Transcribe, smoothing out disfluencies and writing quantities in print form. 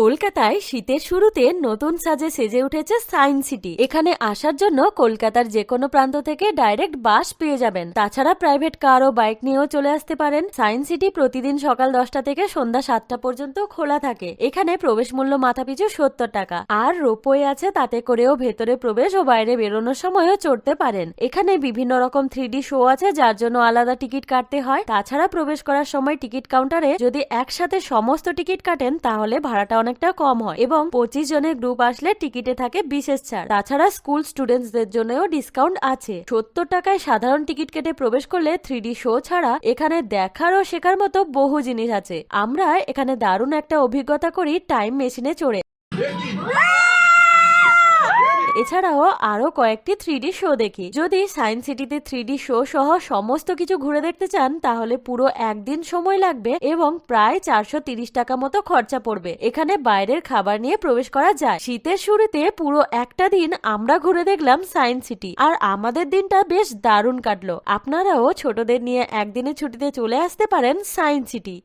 কলকাতায় শীতের শুরুতে নতুন সাজে সেজে উঠেছে সায়েন্স সিটি। এখানে আসার জন্য কলকাতার যে কোনো প্রান্ত থেকে ডাইরেক্ট বাস পেয়ে যাবেন। তাছাড়া প্রাইভেট কার ও বাইক নিয়েও চলে আসতে পারেন। সায়েন্স সিটি প্রতিদিন সকাল 10টা থেকে সন্ধ্যা 7টা পর্যন্ত খোলা থাকে। এখানে প্রবেশ মূল্য মাথাপিছু 70 টাকা। আর রোপওয়ে আছে, তাতে করেও ভেতরে প্রবেশ ও বাইরে বেরোনোর সময়ও চড়তে পারেন। এখানে বিভিন্ন রকম 3D শো আছে, যার জন্য আলাদা টিকিট কাটতে হয়। তাছাড়া প্রবেশ করার সময় টিকিট কাউন্টারে যদি একসাথে সমস্ত টিকিট কাটেন তাহলে ভাড়াটা অনেকটা কম হয় এবং 25 জনের গ্রুপ আসলে টিকিটে থাকে বিশেষ ছাড়। তাছাড়া স্কুল স্টুডেন্টসদের জন্যও ডিসকাউন্ট আছে। 70 টাকায় সাধারণ টিকিট কেটে প্রবেশ করলে 3D শো ছাড়া এখানে দেখার ও শেখার মতো বহু জিনিস আছে। আমরা এখানে দারুণ একটা অভিজ্ঞতা করি টাইম মেশিনে চড়ে। এছাড়াও আরো কয়েকটি 3D শো দেখি। যদি সায়েন্স সিটিতে 3D শো সহ সমস্ত কিছু ঘুরে দেখতে চান তাহলে পুরো একদিন সময় লাগবে এবং প্রায় 430 টাকা মতো খরচা পড়বে। এখানে বাইরের খাবার নিয়ে প্রবেশ করা যায়। শীতের শুরুতে পুরো একটা দিন আমরা ঘুরে দেখলাম সায়েন্স সিটি, আর আমাদের দিনটা বেশ দারুণ কাটলো। আপনারাও ছোটদের নিয়ে একদিনের ছুটিতে চলে আসতে পারেন সায়েন্স সিটি।